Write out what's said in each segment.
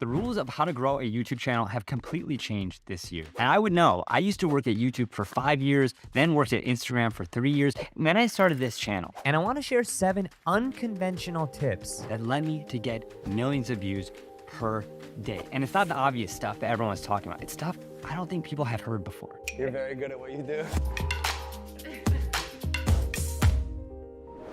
The rules of how to grow a YouTube channel have completely changed this year. And I would know, I used to work at YouTube for 5 years, then worked at Instagram for 3 years, and then I started this channel. And I want to share 7 unconventional tips That led me to get millions of views per day. And it's not the obvious stuff that everyone's talking about. It's stuff I don't think people have heard before. You're very good at what you do.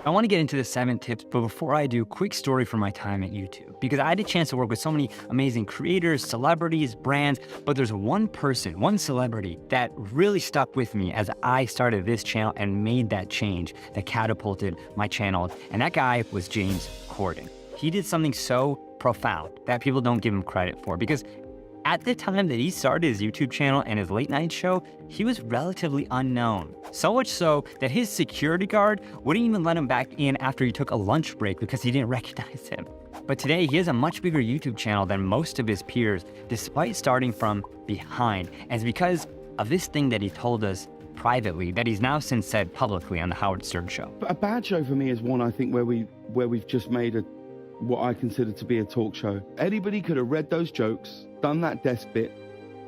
I want to get into the 7 tips, but before I do, quick story from my time at YouTube. Because I had a chance to work with so many amazing creators, celebrities, brands, but there's one person, one celebrity that really stuck with me as I started this channel and made that change that catapulted my channel. And that guy was James Corden. He did something so profound that people don't give him credit for, because at the time that he started his YouTube channel and his late night show, he was relatively unknown. So much so that his security guard wouldn't even let him back in after he took a lunch break because he didn't recognize him. But today, he has a much bigger YouTube channel than most of his peers, despite starting from behind. And it's because of this thing that he told us privately that he's now since said publicly on the Howard Stern show. A bad show for me is one, I think, where we've just made what I consider to be a talk show. Anybody could have read those jokes, done that desk bit,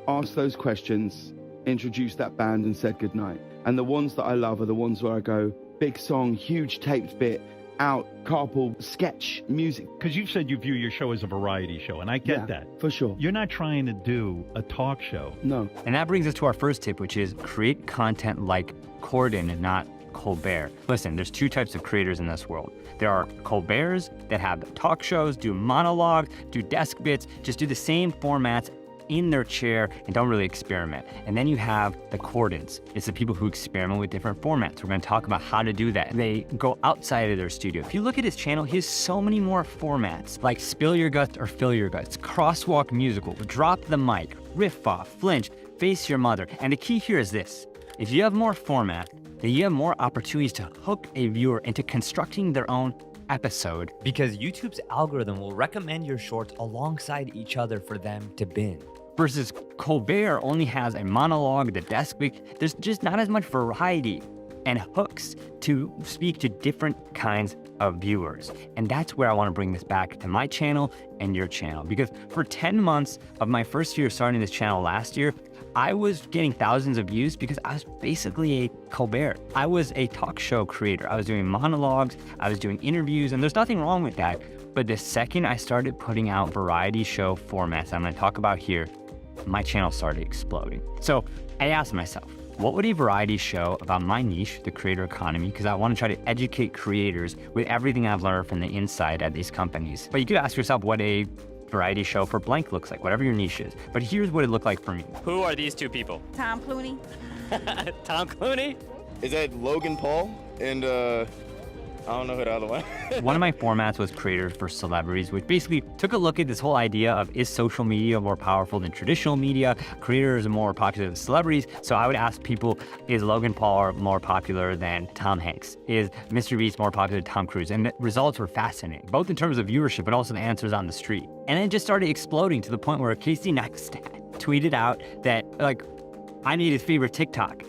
asked those questions, introduced that band and said goodnight. And the ones that I love are the ones where I go, big song, huge taped bit, out, carpool, sketch, music. Because you've said you view your show as a variety show, and I get that. For sure. You're not trying to do a talk show. No. And that brings us to our first tip, which is create content like Corden and not Colbert. Listen, there's 2 types of creators in this world. There are Colberts that have talk shows, do monologues, do desk bits, just do the same formats in their chair and don't really experiment. And then you have the Cordens. It's the people who experiment with different formats. We're going to talk about how to do that. They go outside of their studio. If you look at his channel, he has so many more formats, like Spill Your Guts or Fill Your Guts, Crosswalk Musical, Drop the Mic, Riff Off, Flinch, Face Your Mother. And the key here is this: if you have more format, then you have more opportunities to hook a viewer into constructing their own episode. because YouTube's algorithm will recommend your shorts alongside each other for them to binge. Versus Colbert only has a monologue, the desk week. There's just not as much variety and hooks to speak to different kinds of viewers. And that's where I want to bring this back to my channel and your channel. Because for 10 months of my first year starting this channel last year, I was getting thousands of views because I was basically a Colbert. I was a talk show creator. I was doing monologues, I was doing interviews, and there's nothing wrong with that. But the second I started putting out variety show formats I'm going to talk about here, my channel started exploding. So I asked myself, what would a variety show about my niche, the creator economy, because I want to try to educate creators with everything I've learned from the inside at these companies. But you could ask yourself what a variety show for blank looks like, whatever your niche is. But here's what it looked like for me. Who are these 2 people? Tom Clooney. Tom Clooney? Is that Logan Paul? And I don't know who the other one. One of my formats was Creators for Celebrities, which basically took a look at this whole idea of, is social media more powerful than traditional media? Creators are more popular than celebrities. So I would ask people, is Logan Paul more popular than Tom Hanks? Is MrBeast more popular than Tom Cruise? And the results were fascinating, both in terms of viewership, but also the answers on the street. And it just started exploding to the point where Casey Neistat tweeted out that, like, I need his favorite TikTok.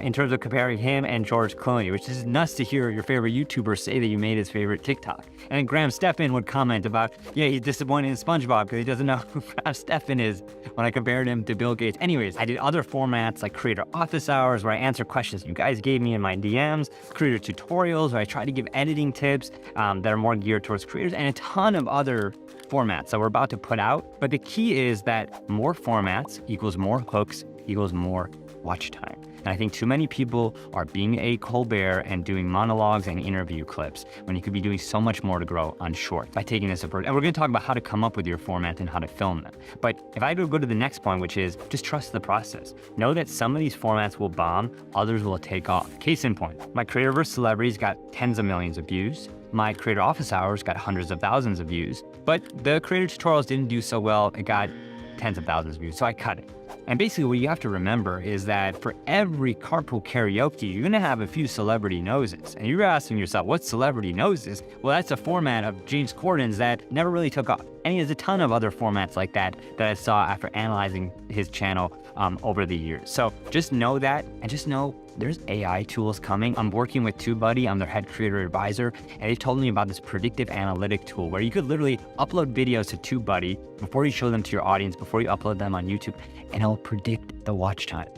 In terms of comparing him and George Clooney, which is nuts to hear your favorite YouTuber say that you made his favorite TikTok. And then Graham Stephan would comment about, yeah, he's disappointed in SpongeBob because he doesn't know who Graham Stephan is when I compared him to Bill Gates. Anyways, I did other formats like creator office hours where I answer questions you guys gave me in my DMs, creator tutorials where I try to give editing tips that are more geared towards creators, and a ton of other formats that we're about to put out. But the key is that more formats equals more hooks equals more watch time. And I think too many people are being a Colbert and doing monologues and interview clips when you could be doing so much more to grow on short by taking this approach. And we're going to talk about how to come up with your format and how to film them. But if I go to the next point, which is just trust the process. Know that some of these formats will bomb, others will take off. Case in point, my Creator vs. Celebrities got tens of millions of views. My creator office hours got hundreds of thousands of views. But the creator tutorials didn't do so well. It got tens of thousands of views, so I cut it. And basically what you have to remember is that for every carpool karaoke, you're gonna have a few celebrity noses. And you're asking yourself, what celebrity noses? Well, that's a format of James Corden's that never really took off. And he has a ton of other formats like that I saw after analyzing his channel over the years. So just know that, and just know there's AI tools coming. I'm working with TubeBuddy, I'm their head creator advisor, and they've told me about this predictive analytic tool where you could literally upload videos to TubeBuddy before you show them to your audience, before you upload them on YouTube, and it'll predict the watch time.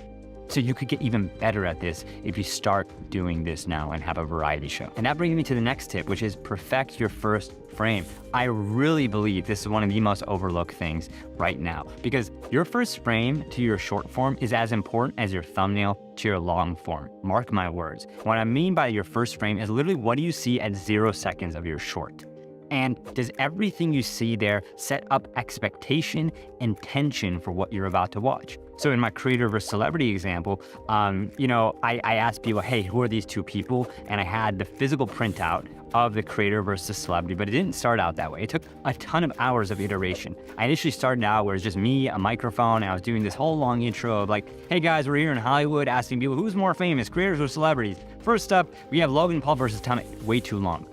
So you could get even better at this if you start doing this now and have a variety show. And that brings me to the next tip, which is perfect your first frame. I really believe this is one of the most overlooked things right now, because your first frame to your short form is as important as your thumbnail to your long form. Mark my words. What I mean by your first frame is literally what do you see at 0 seconds of your short? And does everything you see there set up expectation and tension for what you're about to watch? So in my creator versus celebrity example, I asked people, hey, who are these two people? And I had the physical printout of the creator versus celebrity, but it didn't start out that way. It took a ton of hours of iteration. I initially started out where it's just me, a microphone, and I was doing this whole long intro of like, hey guys, we're here in Hollywood asking people who's more famous, creators or celebrities. First up, we have Logan Paul versus Tom. Way too long.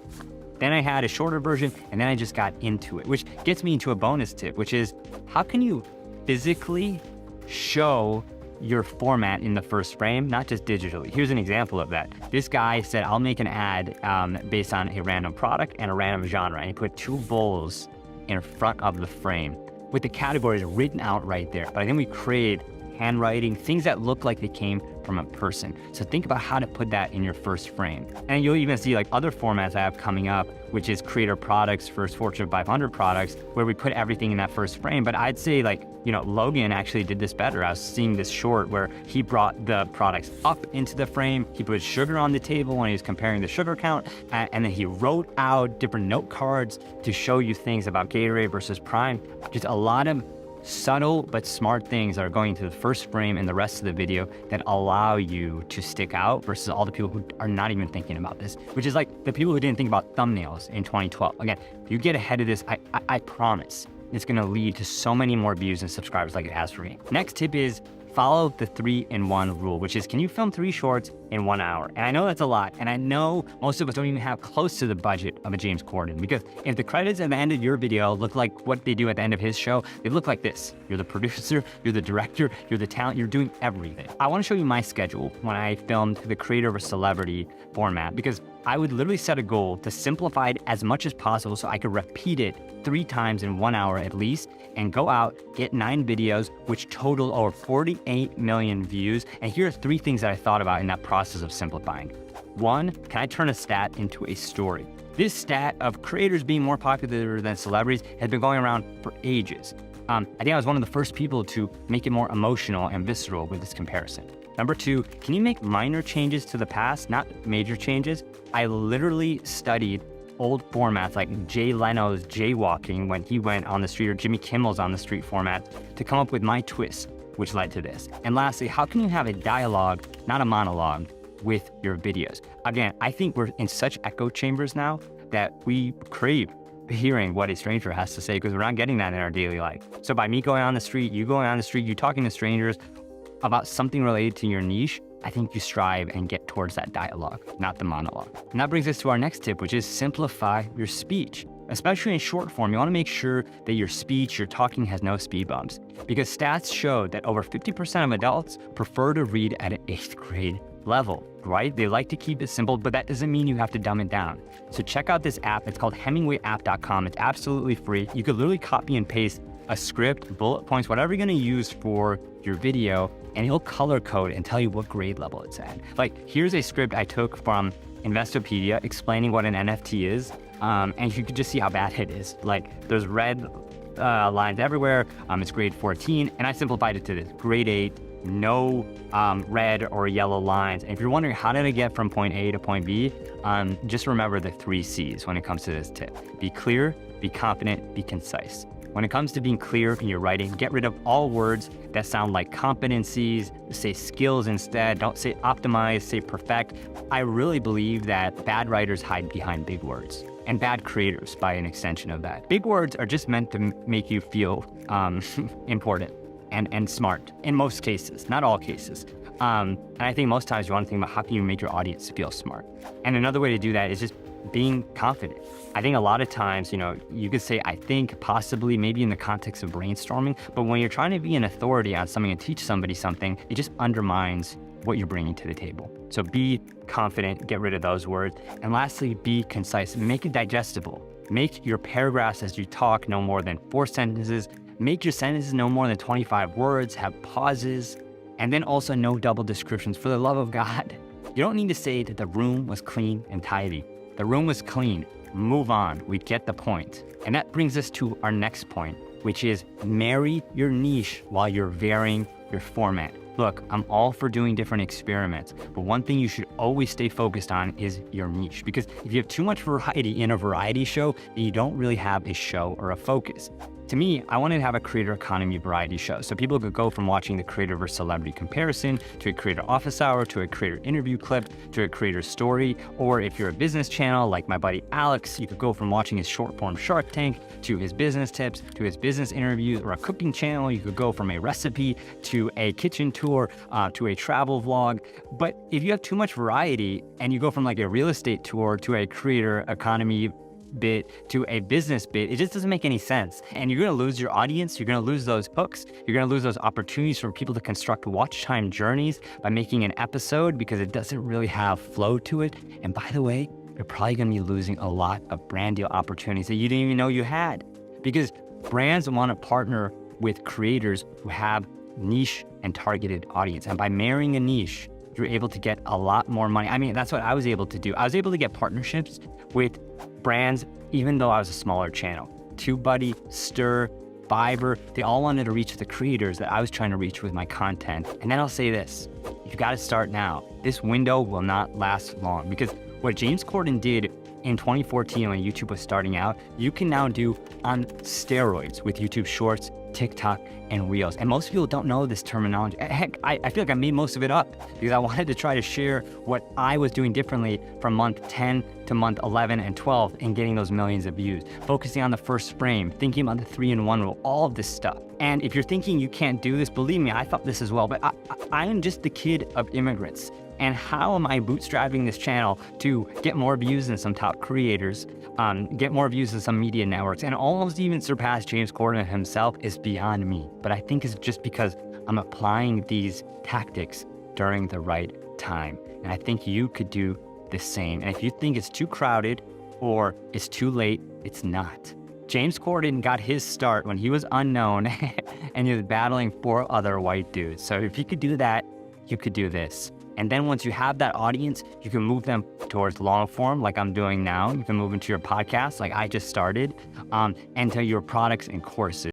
Then I had a shorter version, and then I just got into it, which gets me into a bonus tip, which is how can you physically show your format in the first frame, not just digitally? Here's an example of that. This guy said, I'll make an ad based on a random product and a random genre, and he put 2 bowls in front of the frame with the categories written out right there. But I think we created handwriting, things that look like they came from a person. So think about how to put that in your first frame. And you'll even see like other formats I have coming up, which is creator products versus Fortune 500 products, where we put everything in that first frame. But I'd say Logan actually did this better. I was seeing this short where he brought the products up into the frame. He put sugar on the table when he was comparing the sugar count. And then he wrote out different note cards to show you things about Gatorade versus Prime. Just a lot of subtle but smart things that are going to the first frame and the rest of the video that allow you to stick out versus all the people who are not even thinking about this, which is like the people who didn't think about thumbnails in 2012. Again, if you get ahead of this, I promise it's gonna lead to so many more views and subscribers like it has for me. Next tip is follow the 3-in-1 rule, which is, can you film 3 shorts in 1 hour? And I know that's a lot, and I know most of us don't even have close to the budget of a James Corden, because if the credits at the end of your video look like what they do at the end of his show, they look like this. You're the producer, you're the director, you're the talent, you're doing everything. I wanna show you my schedule when I filmed the creator or celebrity format, because I would literally set a goal to simplify it as much as possible so I could repeat it 3 times in 1 hour at least, and go out, get 9 videos, which total over 48 million views. And here are 3 things that I thought about in that process of simplifying. 1, can I turn a stat into a story? This stat of creators being more popular than celebrities has been going around for ages. I think I was one of the first people to make it more emotional and visceral with this comparison. Number 2, can you make minor changes to the past, not major changes? I literally studied old formats like Jay Leno's jaywalking when he went on the street, or Jimmy Kimmel's on the street format, to come up with my twist, which led to this. And lastly, how can you have a dialogue, not a monologue, with your videos? Again, I think we're in such echo chambers now that we crave hearing what a stranger has to say, because we're not getting that in our daily life. So by me going on the street, you going on the street, you talking to strangers about something related to your niche, I think you strive and get towards that dialogue, not the monologue. And that brings us to our next tip, which is simplify your speech. Especially in short form, you wanna make sure that your speech, your talking has no speed bumps, because stats show that over 50% of adults prefer to read at an 8th grade level, right? They like to keep it simple, but that doesn't mean you have to dumb it down. So check out this app. It's called HemingwayApp.com. It's absolutely free. You could literally copy and paste a script, bullet points, whatever you're gonna use for your video, and it'll color code and tell you what grade level it's at. Like, here's a script I took from Investopedia explaining what an NFT is, and you could just see how bad it is. Like, there's red lines everywhere. It's grade 14, and I simplified it to this, grade 8, no red or yellow lines. And if you're wondering how did I get from point A to point B, just remember the 3 C's when it comes to this tip. Be clear, be confident, be concise. When it comes to being clear in your writing, get rid of all words that sound like competencies, say skills instead. Don't say optimize, say perfect. I really believe that bad writers hide behind big words, and bad creators by an extension of that. Big words are just meant to make you feel important and smart in most cases, not all cases. And I think most times you want to think about how can you make your audience feel smart. And another way to do that is just being confident. I think a lot of times, you could say, I think, possibly, maybe in the context of brainstorming, but when you're trying to be an authority on something and teach somebody something, it just undermines what you're bringing to the table. So be confident, get rid of those words. And lastly, be concise, make it digestible. Make your paragraphs as you talk no more than 4 sentences. Make your sentences no more than 25 words, have pauses, and then also no double descriptions. For the love of God, you don't need to say that the room was clean and tidy. The room was clean. Move on. We get the point. And that brings us to our next point, which is marry your niche while you're varying your format. Look, I'm all for doing different experiments, but one thing you should always stay focused on is your niche, because if you have too much variety in a variety show, then you don't really have a show or a focus. To me, I wanted to have a creator economy variety show, so people could go from watching the creator versus celebrity comparison to a creator office hour, to a creator interview clip, to a creator story, or if you're a business channel like my buddy Alex, you could go from watching his short form Shark Tank to his business tips, to his business interviews, or a cooking channel. You could go from a recipe to a kitchen tour, to a travel vlog. But if you have too much variety and you go from like a real estate tour to a creator economy bit to a business bit, it just doesn't make any sense. And you're going to lose your audience. You're going to lose those hooks. You're going to lose those opportunities for people to construct watch time journeys by making an episode, because it doesn't really have flow to it. And by the way, you're probably going to be losing a lot of brand deal opportunities that you didn't even know you had, because brands want to partner with creators who have niche and targeted audience. And by marrying a niche, you're able to get a lot more money. I mean, that's what I was able to do. I was able to get partnerships with brands, even though I was a smaller channel. TubeBuddy, Stir, Fiverr, they all wanted to reach the creators that I was trying to reach with my content. And then I'll say this, you've got to start now. This window will not last long, because what James Corden did in 2014 when YouTube was starting out, you can now do on steroids with YouTube Shorts, TikTok, and Reels. And most people don't know this terminology. Heck, I feel like I made most of it up because I wanted to try to share what I was doing differently from month 10 to month 11 and 12 and getting those millions of views. Focusing on the first frame, thinking about the 3-in-1 rule, all of this stuff. And if you're thinking you can't do this, believe me, I thought this as well, but I am just the kid of immigrants. And how am I bootstrapping this channel to get more views than some top creators, get more views than some media networks, and almost even surpass James Corden himself is beyond me. But I think it's just because I'm applying these tactics during the right time. And I think you could do the same. And if you think it's too crowded or it's too late, it's not. James Corden got his start when he was unknown and he was battling 4 other white dudes. So if you could do that, you could do this. And then once you have that audience, you can move them towards long form like I'm doing now. You can move into your podcast like I just started, and to your products and courses.